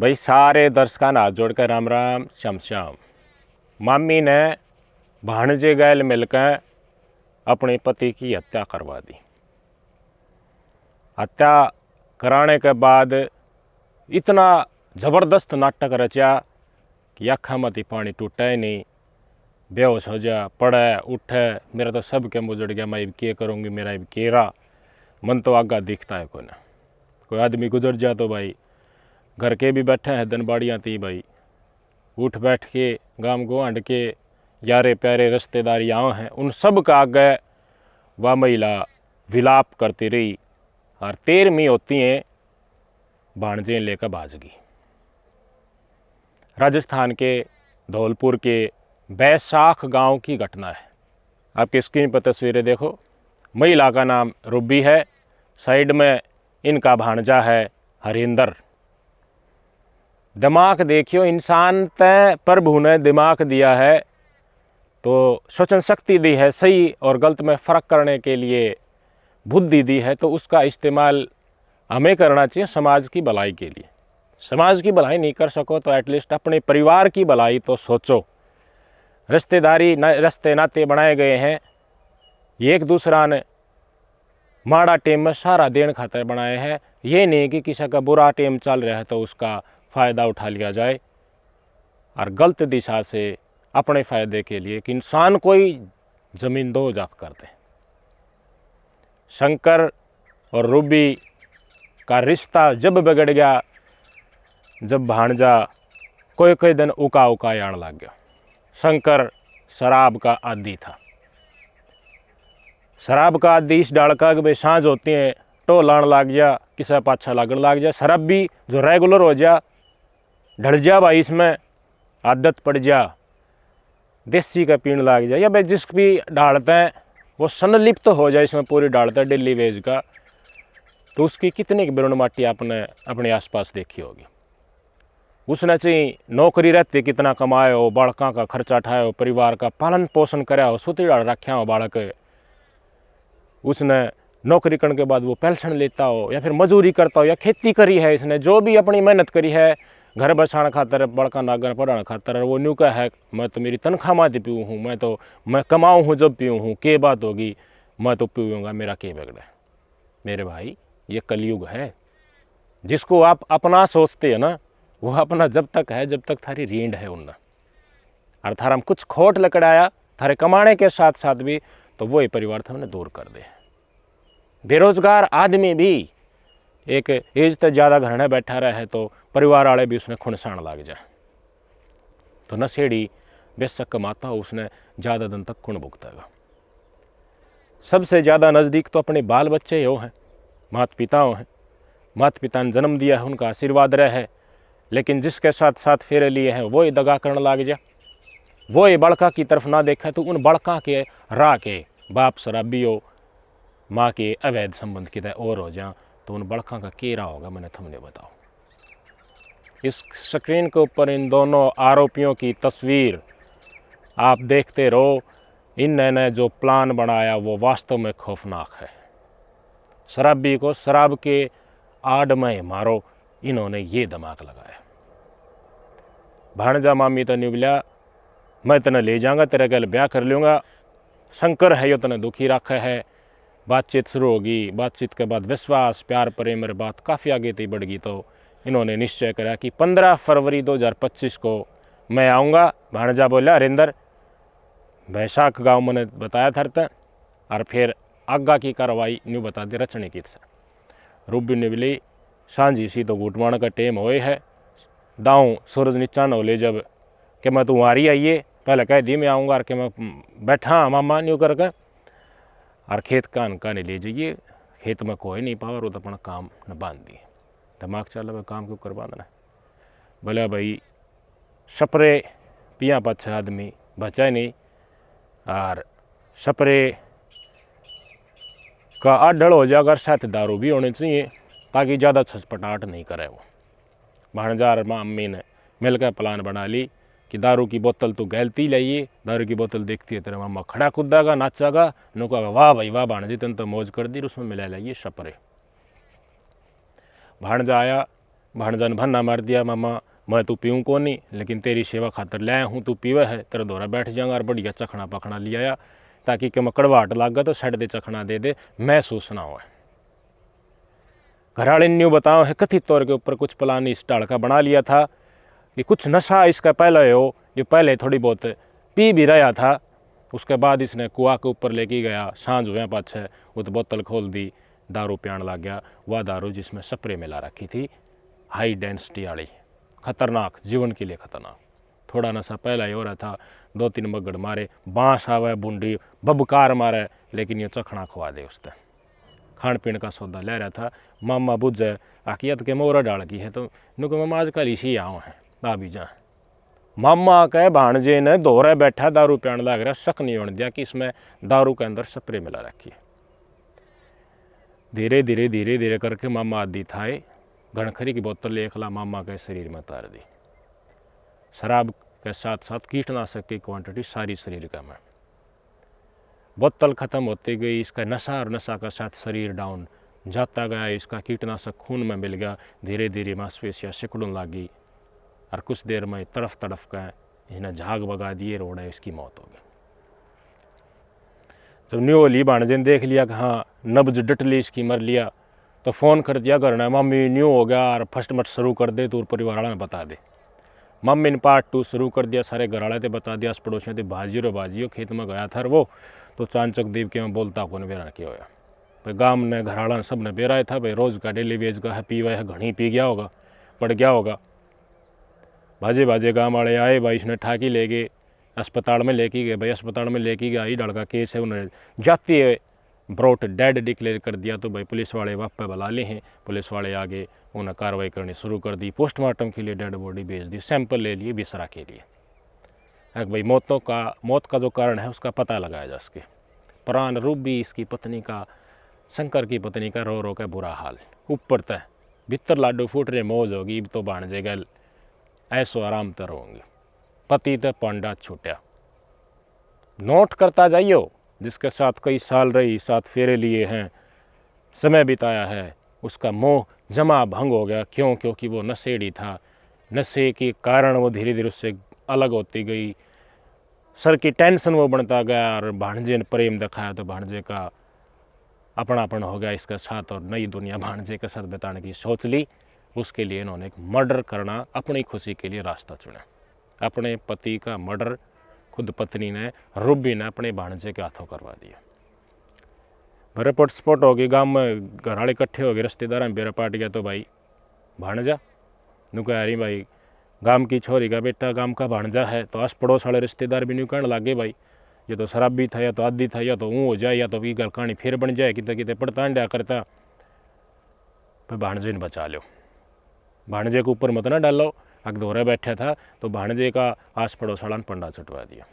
भाई सारे दर्शकों हाथ जोड़कर राम राम श्याम श्याम। मामी ने भाणजे गैल मिलकर अपने पति की हत्या करवा दी। हत्या कराने के बाद इतना ज़बरदस्त नाटक रचा कि आँखा मती पानी टूटा ही नहीं, बेहोश हो जा, पड़े उठे, मेरा तो सब के मुजड़ गया, मैं अब क्या करूँगी, मेरा अब केरा मन तो आगा दिखता है कोई ना। कोई आदमी गुजर जा तो भाई घर के भी बैठे हैं दनबाड़ियाँ थी भाई, उठ बैठ के गांव गुआंढ के यारे प्यारे रिश्तेदार यहाँ हैं, उन सब का आगे वह महिला विलाप करती रही और 13वीं होती हैं भाणजे लेकर भाजगी। राजस्थान के धौलपुर के बैसाख गांव की घटना है। आपकी स्क्रीन पर तस्वीरें देखो। महिला का नाम रूबी है, साइड में इनका भाणजा है हरिंदर। दिमाग देखियो, इंसान तय प्रभु ने दिमाग दिया है तो सोचन शक्ति दी है, सही और गलत में फ़र्क करने के लिए बुद्धि दी है, तो उसका इस्तेमाल हमें करना चाहिए समाज की भलाई के लिए। समाज की भलाई नहीं कर सको तो एटलीस्ट अपने परिवार की भलाई तो सोचो। रिश्तेदारी रिश्ते नाते बनाए गए हैं, एक दूसरा ने माड़ा टेम में सारा देन खातर बनाए हैं। ये नहीं कि किसी का बुरा टेम चल रहा है तो उसका फ़ायदा उठा लिया जाए और गलत दिशा से अपने फ़ायदे के लिए कि इंसान कोई ज़मीन दो जाफ कर दे। शंकर और रूबी का रिश्ता जब बिगड़ गया, जब भाणजा कोई दिन उका आने लग गया। शंकर शराब का आदी था। शराब का आदि इस डाल का कि भाई सांझ होती हैं टो लान लग जा, किसी पाछा लागण लग जा। शराब भी जो रेगुलर हो जा, ढल जा भाई, इसमें आदत पड़ जा, देसी का पीण लग जा, या भाई जिस भी डालते हैं वो संलिप्त हो जाए इसमें पूरी डालता है डेली वेज का, तो उसकी कितनी की बिरुण माटी आपने अपने आसपास देखी होगी। उसने चाहिए नौकरी रहती कितना कमाए हो, बालका का खर्चा उठाए हो, परिवार का पालन पोषण कराया हो, सुती डाल रखा हो बालक, उसने नौकरी करने के बाद वो पेंशन लेता हो या फिर मजूरी करता हो या खेती करी है, इसने जो भी अपनी मेहनत करी है घर बसाने खातर, बड़का नागन पढ़ाने खातर, वो न्यू का है मैं तो मेरी तनख्वाह माती पीऊँ हूँ, मैं कमाऊँ हूँ जब पीऊँ हूँ, के बात होगी, मैं तो पीऊँगा, मेरा के बिगड़ा। मेरे भाई ये कलयुग है। जिसको आप अपना सोचते हैं ना, वो अपना जब तक है जब तक थारी रीढ़ है उनना, और थारा हम कुछ खोट लकड़ाया थारे कमाने के साथ साथ भी, तो वही परिवार हमने दूर कर दे। बेरोजगार आदमी भी एक एज तक ज़्यादा घर में बैठा रहे तो परिवार वाले भी उसने खुनसान लग जाए। तो नशेड़ी बेशक कमाता हो, उसने ज़्यादा दिन तक खुन भुगतेगा। सबसे ज़्यादा नज़दीक तो अपने बाल बच्चे हो हैं, माता पिता हैं। माता पिता ने जन्म दिया है, उनका आशीर्वाद रहे, लेकिन जिसके साथ साथ फेरे लिए हैं वो ही दगा करने लग जा, वो ही बड़का की तरफ ना देखा तो उन बड़का के राह के बाप शराबी हो, माँ के अवैध संबंध की तरह और हो जा, तो उन बड़का का केरा होगा, मैंने तुमने बताओ। इस स्क्रीन के ऊपर इन दोनों आरोपियों की तस्वीर आप देखते रहो। इन्होंने जो प्लान बनाया वो वास्तव में खौफनाक है। शराबी को शराब के आड़ में मारो, इन्होंने ये दिमाग लगाया। भाणजा मामी तो निबलिया, मैं तने ले जाऊंगा, तेरे गल ब्याह कर लूँगा। शंकर है यो तने दुखी रखा है। बातचीत शुरू होगी, बातचीत के बाद विश्वास प्यार प्रेम मेरे बात काफ़ी आगे तक बढ़ गई, तो इन्होंने निश्चय करा कि 15 फरवरी 2025 को मैं आऊँगा। भाणजा बोला, हरिंदर बैसाख गांव मैंने बताया था, और फिर आगा की कार्रवाई न्यू बता दी रचने की से। रूबी ने बोली, सांझी सी तो घुटवाण का टेम होए है, दाऊँ सूरज नीचा न हो ले जब कि मैं तुम्हारी आइए, पहले कह दी मैं आऊँगा और कि मैं बैठा मामा न्यू करके, और खेत का नहीं ले जाइए, खेत में कोई नहीं पावर, वो तो अपना काम न बांध दिए। दिमाग चल रहा काम क्यों कर बांधना। बोला भाई सपरे पिया पाछा आदमी बचा ही नहीं, और सपरे का आढ़ हो जाकर साथ दारू भी होनी चाहिए ताकि ज़्यादा छसपटाहट नहीं करे वो। भाणजा और मम्मी ने मिलकर प्लान बना ली कि दारू की बोतल तो गैलती लाइए, दारू की बोतल देखती है तेरा मामा खड़ा कूदागा नाचागा, नुका वाह भाई वाह भाणजी तेन तो मौज कर दी, उसमें मिला लाइए सपरे। भाणजा आया, भाणजा ने भन्ना मार दिया, मामा मैं तू पीऊँ को नहीं, लेकिन तेरी सेवा खातर लाया हूँ, तू पीवे है, तेरा दौरा बैठ जाऊँगा। और बढ़िया चखना पखना लिया आया ताकि कि मैं कड़वाहट लागा तो साइड दे चखना दे दे, महसूस ना हो। घरवाले ने न्यू बताओ है कथित तौर के ऊपर कुछ प्लान इस डाल का बना लिया था कि कुछ नशा इसका पहले हो, ये पहले थोड़ी बहुत पी भी रहा था। उसके बाद इसने कुआ के ऊपर लेके गया, सांझ हुए पाछे वो तो बोतल खोल दी, दारू पियान लग गया। वह दारू जिसमें स्प्रे मिला रखी थी, हाई डेंसिटी वाली, खतरनाक, जीवन के लिए खतरनाक। थोड़ा नशा पहला ही हो रहा था, 2-3 मगड़ मारे, बाँस आवे बूंदी बबकार मारे, लेकिन ये चखना खुआ दे। उसने खान पीने का सौदा ले रहा था। मामा बुझे आकियत के मोरा डाल की है, तो नुक मामा आजकल इसी आओ है आ भी जा। मामा के भाणजे ने दोहरे बैठा दारू पियान लग रहा, शक नहीं होने दिया कि इसमें दारू के अंदर स्प्रे मिला रखी है। धीरे धीरे धीरे धीरे करके मामा आदि थाए, घनखरी की बोतल एक ला मामा के शरीर में उतार दी। शराब के साथ साथ कीटनाशक की क्वांटिटी सारी शरीर का में। बोतल ख़त्म होती गई, इसका नशा और नशा का साथ शरीर डाउन जाता गया। इसका कीटनाशक खून में मिल गया, धीरे धीरे मांसपेशियाँ सिकुड़न लगी और कुछ देर में तड़फ तड़फ का इसने झाग बगा दिए, रोड़ा इसकी मौत हो गई। जब न्यू होली भाणजे ने देख लिया कि हाँ नब्ज डटली इसकी, मर लिया, तो फ़ोन कर दिया घर ने, मम्मी न्यू हो गया और फर्स्ट मट शुरू कर दे, तो परिवार वाला ने बता दे। मम्मी ने पार्ट 2 शुरू कर दिया, सारे घर वाले थे बता दिया, पड़ोसियों थे भाजियो खेत में गया था वो तो चांचक दीप के में बोलता को बेरा क्या होया भाई। गांव ने घर वाला सब ने बेरा था भाई, रोज़ का डेली वेज का है, पीवा है, घनी पी गया होगा, पड़ गया होगा। भाजे भाजे गाँव वाले आए भाई, इसने ठाकी ले गए, अस्पताल में लेके गए भाई। अस्पताल में लेके गया, ही डर का केस है, उन्हें जाती है ब्रोट डेड डिक्लेयर कर दिया। तो भाई पुलिस वाले वापस बुला ले हैं, पुलिस वाले आगे उन्हें कार्रवाई करनी शुरू कर दी। पोस्टमार्टम के लिए डेड बॉडी भेज दी, सैंपल ले लिए बिसरा के लिए। भाई मौत का जो कारण है उसका पता लगाया जा सके। प्राण रूप भी इसकी पत्नी का, शंकर की पत्नी का रो रो के बुरा हाल, ऊपर तय भीतर लाडू फूट रहे, मौज होगी तो भाणजे गल ऐसो आराम तर होंगे। पति तो पांडा छूटा। नोट करता जाइयो, जिसके साथ कई साल रही, साथ फेरे लिए हैं, समय बिताया है, उसका मोह जमा भंग हो गया। क्यों? क्योंकि वो नशेड़ी था। नशे के कारण वो धीरे धीरे उससे अलग होती गई, सर की टेंशन वो बनता गया। और भाणजे ने प्रेम दिखाया तो भाणजे का अपनापन हो गया इसके साथ, और नई दुनिया भाणजे के साथ बिताने की सोच ली। उसके लिए इन्होंने एक मर्डर करना अपनी खुशी के लिए रास्ता चुना। अपने पति का मर्डर खुद पत्नी ने, रूबी ने अपने भाणजे के हाथों करवा दिया। मेरे स्पॉट हो गई, गाँव में घर वाले इकट्ठे हो गए, रिश्तेदार में बेरा पाट गया। तो भाई भाणजा नु कह रही भाई गांव की छोरी का बेटा गांव का भाणजा है। तो आस पड़ोस वाले रिश्तेदार भी न्यू कहने लगे भाई ये तो शराबी था, या तो आदि था, या तो ऊँ हो जाए, या तो ये कहानी फिर बन जाए, कितने कितने पड़तांड्या करता। भाई भाणजे ने बचा लो, भाणजे के ऊपर मत ना डालो। अग दोहरे बैठा था तो भाणजे का आस पड़ोस वाला ने पंडा चटवा दिया।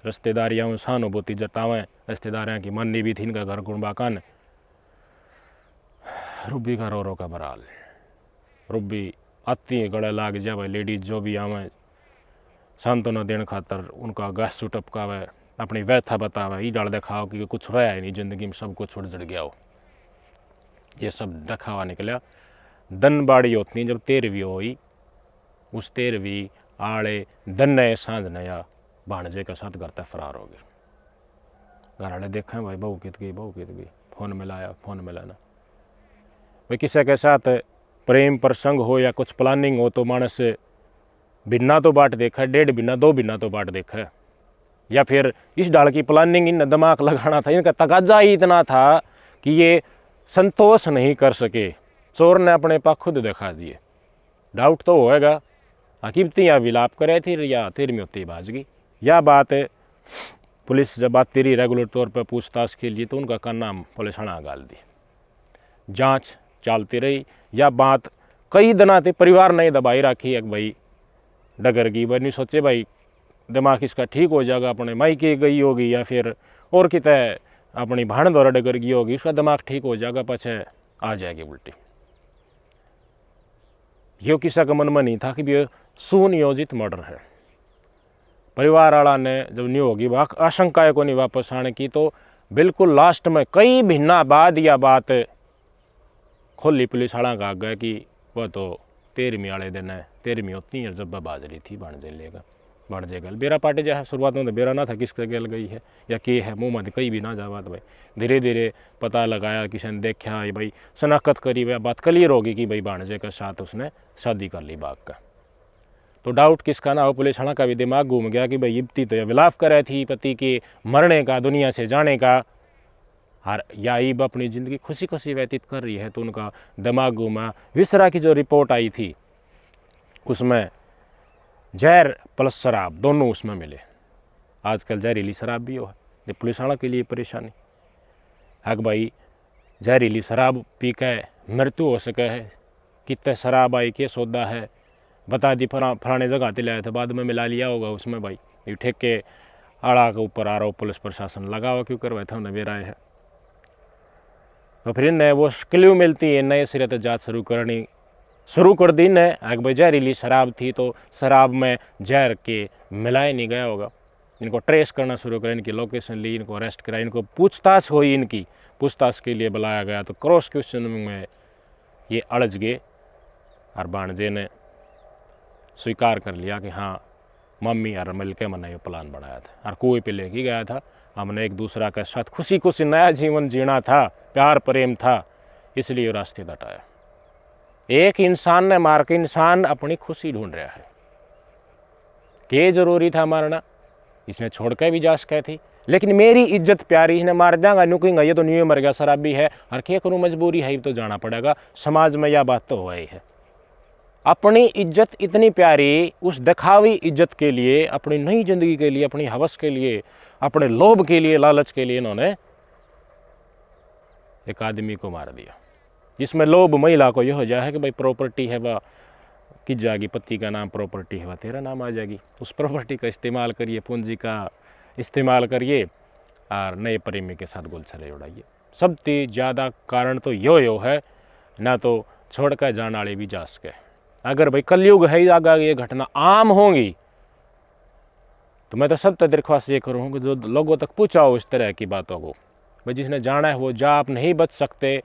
रिश्तेदारियाँ सहानुभूति जतावें, रिश्तेदारियाँ की मननी भी थी इनका घर गुणबाकान। रूबी का रो रो का बराल, रूबी आती है गले लाग जाए। लेडीज जो भी आवे सांत्वना देने खातर उनका गैस टपकावे, अपनी व्यथा बतावे, ये डाल दिखाओ कि कुछ रहा ही नहीं जिंदगी में, सब कुछ उड़ गया हो। ये सब दिखावा निकला। दनबाड़ी होती जब 13वीं हुई, उस 13वीं आड़े दन्ने सांझ नया भाणजे के साथ घर तक फरार हो गए। घर वाले देखें भाई बहू कित गई, बहू कित गई, फ़ोन मिलाया, फ़ोन मिलाना। भाई किसी के साथ प्रेम प्रसंग हो या कुछ प्लानिंग हो तो मानस बिना तो बाट देखा, 1.5 बिना 2 बिना तो बाट देखा। या फिर इस डाल की प्लानिंग इन दिमाग लगाना था, इनका तगाजा ही इतना था कि ये संतोष नहीं कर सके। चोर ने अपने पास खुद दिखा दिए। डाउट तो होएगा हकीमती या विलाप करे थी या तेरी में होती भाजगी। यह बात पुलिस जब आती रही रेगुलर तौर पर पूछताछ के लिए, तो उनका का नाम पुलिस हणा गाल दी। जांच चलती रही। यह बात कई दिना थे परिवार ने दबाई रखी है भाई डगर की। वह नहीं सोचे भाई दिमाग इसका ठीक हो जाएगा, अपने मायके गई होगी या फिर और कितने अपनी भाण द्वारा डगर गई होगी, उसका दिमाग ठीक हो जाएगा, पछे आ जाएगी उल्टी। यो किसी का मन में नहीं था कि ये सुनियोजित मर्डर है। परिवार वाला ने जब नहीं होगी आशंकाएं को नहीं वापस आने की, तो बिल्कुल लास्ट में कई महीना बाद यह बात खोली पुलिस वाला का गया कि वह तो 13वीं वाले दिन है, 13वीं होती है जब बाज रही थी भाणजे लेगा भाणजे गल बेरा पाटे जा शुरुआत में तो बेरा ना था किसके गल गई है या के है मुँह मत कहीं भी ना जा बात भाई। धीरे धीरे पता लगाया, किसी ने देखा भाई शनाख्त करी, वह बात क्लियर होगी कि भाई भाणजे के साथ उसने शादी कर ली बाग का। तो डाउट किसका ना हो, पुलिस हणा का भी दिमाग घूम गया कि भाई युवती तो यह विलाप करे थी पति के मरने का, दुनिया से जाने का, हर या ईब अपनी ज़िंदगी खुशी खुशी व्यतीत कर रही है। तो उनका दिमाग घूमा। विसरा की जो रिपोर्ट आई थी उसमें जहर प्लस शराब दोनों उसमें मिले। आजकल जहरीली शराब भी हो है, ये पुलिस वालों के लिए परेशानी। हक भाई जहरीली शराब पी के मृत्यु हो सके है, कितने शराब आई के सौदा है बता दी, फलाने जगह ते लाए थे, बाद में मिला लिया होगा उसमें भाई। ये ठेके आड़ा के ऊपर आरोप पुलिस प्रशासन लगा हुआ क्यों करवाए थे उन्हें बेराए है। तो फिर इन्हें वो क्ल्यू मिलती है, नए सिरे से जाँच शुरू कर दी ने। अगर भाई जहरीली शराब थी तो शराब में जहर के मिलाया नहीं गया होगा। इनको ट्रेस करना शुरू करें, इनकी लोकेशन ली, इनको अरेस्ट कराया, इनको पूछताछ हुई, इनकी पूछताछ के लिए बुलाया गया। तो क्रॉस क्वेश्चन में ये अड़ज गए और भाणजे ने स्वीकार कर लिया कि हाँ मम्मी और मिल के मैंने ये प्लान बनाया था और कोई पे लेके गया था। हमने एक दूसरा के साथ खुशी खुशी नया जीवन जीना था, प्यार प्रेम था, इसलिए रास्ते हटाया। एक इंसान ने मार के इंसान अपनी खुशी ढूंढ रहा है। के जरूरी था मारना, इसने छोड़ के भी जा सके थी, लेकिन मेरी इज्जत प्यारी ने मार जाऊंगा नुकूंगा, ये तो न्यू मर गया शराबी है और क्या करूँ मजबूरी है तो जाना पड़ेगा। समाज में यह बात तो हो ही है। अपनी इज्जत इतनी प्यारी उस दिखावी इज्जत के लिए, अपनी नई जिंदगी के लिए, अपनी हवस के लिए, अपने लोभ के लिए, लालच के लिए इन्होंने एक आदमी को मार दिया। जिसमें लोभ महिला को यह हो जाए कि भाई प्रॉपर्टी है वह किस जाएगी, पति का नाम प्रॉपर्टी है वह तेरा नाम आ जाएगी, उस प्रॉपर्टी का इस्तेमाल करिए, पूंजी का इस्तेमाल करिए और नए प्रेमी के साथ गुलछले उड़ाइए। सबसे ज़्यादा कारण तो यो है, ना तो छोड़ कर जाने वाले भी जा सके। अगर भाई कलयुग है, अगर ये घटना आम होंगी तो मैं तो सब तक दरख्वास्त ये करूँ कि जो लोगों तक पहुँचाओ इस तरह की बातों को। भाई जिसने जाना है वो जा, आप नहीं बच सकते,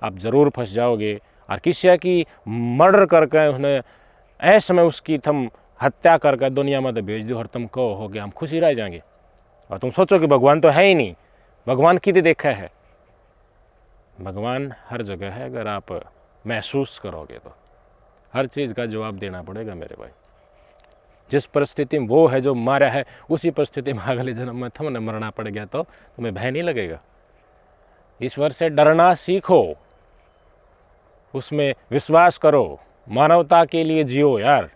आप ज़रूर फंस जाओगे। और किसी की मर्डर करके उसने ऐसे में उसकी तुम हत्या करके दुनिया में तो भेज दो और तुम कहो हो गया हम खुशी रह जाएंगे। और तुम सोचो कि भगवान तो है ही नहीं, भगवान कितने देखा है? भगवान हर जगह है, अगर आप महसूस करोगे तो हर चीज़ का जवाब देना पड़ेगा मेरे भाई। जिस परिस्थिति में वो है जो मारा है, उसी परिस्थिति में अगले जन्म में तुमने मरना पड़ गया तो तुम्हें भय नहीं लगेगा। ईश्वर से डरना सीखो, उसमें विश्वास करो, मानवता के लिए जियो यार।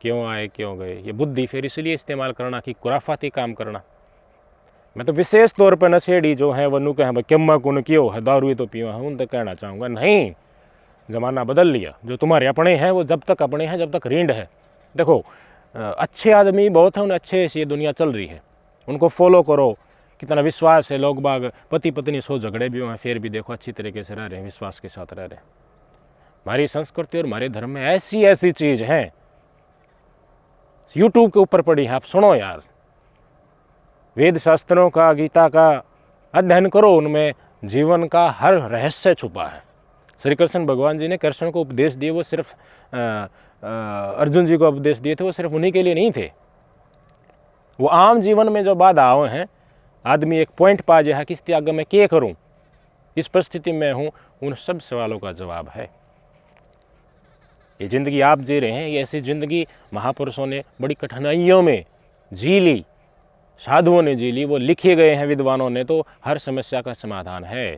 क्यों आए क्यों गए, ये बुद्धि फिर इसलिए इस्तेमाल करना कि खुराफाती काम करना। मैं तो विशेष तौर पर नशेड़ी जो है वह कहें भाई क्यों कुन क्यों है, दारू तो पीवा हूँ, तो कहना चाहूँगा नहीं, ज़माना बदल लिया। जो तुम्हारे अपने हैं वो जब तक अपने हैं, जब तक रीढ़ है। देखो अच्छे आदमी बहुत हैं, उन्हें अच्छे से ये दुनिया चल रही है, उनको फॉलो करो। कितना विश्वास है, लोग बाग पति पत्नी 100 झगड़े भी हुए हैं फिर भी देखो अच्छी तरीके से रह रहे हैं, विश्वास के साथ रह रहे हैं। हमारी संस्कृति और हमारे धर्म में ऐसी ऐसी चीज़ हैं, यूट्यूब के ऊपर पड़ी है, आप सुनो यार। वेद शास्त्रों का, गीता का अध्ययन करो, उनमें जीवन का हर रहस्य छुपा है। श्री कृष्ण भगवान जी ने कृष्ण को उपदेश दिए, वो सिर्फ अर्जुन जी को उपदेश दिए थे, वो सिर्फ उन्हीं के लिए नहीं थे। वो आम जीवन में जो बाधाएं हैं, आदमी एक पॉइंट पा जाए कि इसके आगे मैं क्या करूं, इस परिस्थिति में हूं, उन सब सवालों का जवाब है। ये ज़िंदगी आप जी रहे हैं, ये ऐसी ज़िंदगी महापुरुषों ने बड़ी कठिनाइयों में जी ली, साधुओं ने जी ली, वो लिखे गए हैं विद्वानों ने, तो हर समस्या का समाधान है।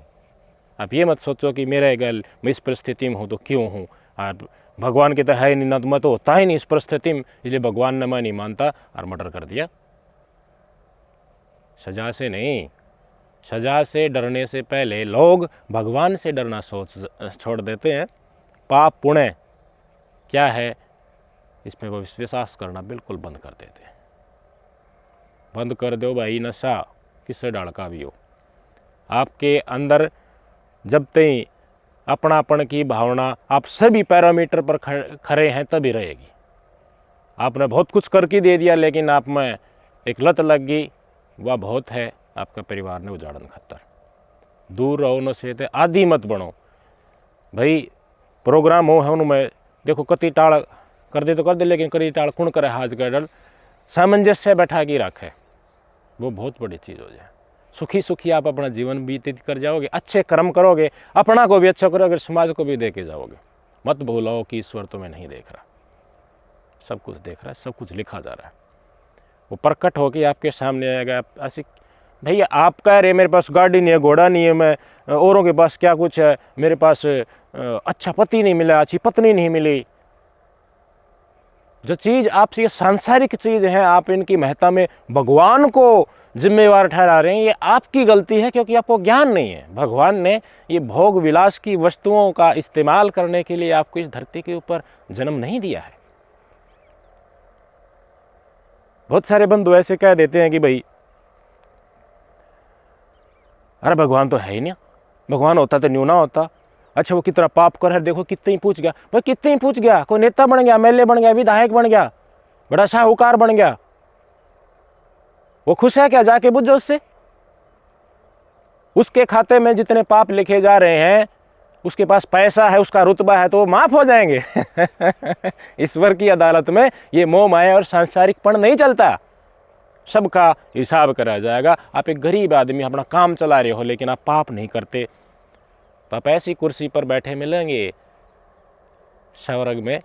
आप ये मत सोचो कि मेरे गल मैं इस परिस्थिति में हूँ तो क्यों हूँ, आप भगवान के तो है नहीं, न तो होता ही नहीं इस परिस्थिति में, इसलिए भगवान ने मैं नहीं मानता और मर्डर कर दिया। सजा से नहीं, सजा से डरने से पहले लोग भगवान से डरना छोड़ देते हैं। पाप पुण्य क्या है इसमें वो विश्वास करना बिल्कुल बंद कर देते हैं। बंद कर दो भाई, नशा किससे डालका भी हो, आपके अंदर जब तक अपनापन की भावना आप सभी पैरामीटर पर खड़े हैं तभी रहेगी। आपने बहुत कुछ करके दे दिया, लेकिन आप में एक लत लग गई, वह बहुत है, आपका परिवार ने उजाड़न खतर। दूर रहो नशे से, आदि मत बनो भाई। प्रोग्राम हो है उनमें देखो कति टाल कर दे तो कर दे, लेकिन करी टाल कुण करे हाज कर डल, सामंजस्य बैठा के रखे, वो बहुत बड़ी चीज़ हो जाए। सुखी सुखी आप अपना जीवन व्यतीत कर जाओगे, अच्छे कर्म करोगे, अपना को भी अच्छा करोगे, समाज को भी दे के जाओगे। मत भूलो कि ईश्वर तुम्हें नहीं देख रहा, सब कुछ देख रहा है, सब कुछ लिखा जा रहा है। वो प्रकट होकर आपके सामने आएगा। ऐसी भैया आप कह रहे मेरे पास गाड़ी नहीं है, घोड़ा नहीं है, मैं औरों के पास क्या कुछ है, मेरे पास अच्छा पति नहीं मिला, अच्छी पत्नी नहीं मिली। जो चीज़ आपसे ये सांसारिक चीज़ है, आप इनकी महत्ता में भगवान को जिम्मेवार ठहरा रहे हैं, ये आपकी गलती है, क्योंकि आपको ज्ञान नहीं है। भगवान ने ये भोग विलास की वस्तुओं का इस्तेमाल करने के लिए आपको इस धरती के ऊपर जन्म नहीं दिया है। बहुत सारे बंधु ऐसे कह देते हैं कि भाई अरे भगवान तो है ही नहीं, भगवान होता तो न्यू ना होता। अच्छा वो कितना पाप कर है, देखो कितने ही पूछ गया, भाई कितने ही पूछ गया, कोई नेता बन गया, एमएलए बन गया, विधायक बन गया, बड़ा साहूकार बन गया, वो खुश है क्या? जाके बुझो उससे। उसके खाते में जितने पाप लिखे जा रहे हैं, उसके पास पैसा है, उसका रुतबा है, तो वो माफ हो जाएंगे। ईश्वर की अदालत में ये मोह माया और सांसारिकपण नहीं चलता, सबका हिसाब करा जाएगा। आप एक गरीब आदमी अपना काम चला रहे हो, लेकिन आप पाप नहीं करते, तो आप ऐसी कुर्सी पर बैठे मिलेंगे स्वर्ग में,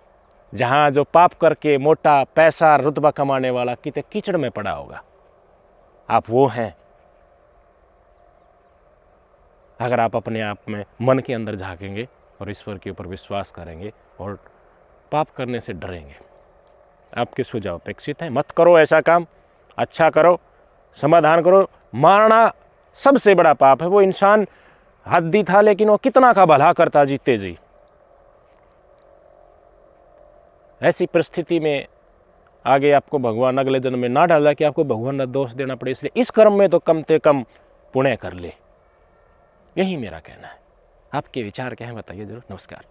जहाँ जो पाप करके मोटा पैसा रुतबा कमाने वाला कितने कीचड़ में पड़ा होगा, आप वो हैं। अगर आप अपने आप में मन के अंदर झांकेंगे और ईश्वर के ऊपर विश्वास करेंगे और पाप करने से डरेंगे। आपके सुझाव अपेक्षित हैं। मत करो ऐसा काम, अच्छा करो, समाधान करो। मारना सबसे बड़ा पाप है। वो इंसान हद्दी था, लेकिन वो कितना का भला करता जीते जी। ऐसी परिस्थिति में आगे आपको भगवान अगले जन्म में ना डाला कि आपको भगवान न दोष देना पड़े, इसलिए इस कर्म में तो कम से कम पुण्य कर ले। यही मेरा कहना है। आपके विचार क्या हैं बताइए जरूर। नमस्कार।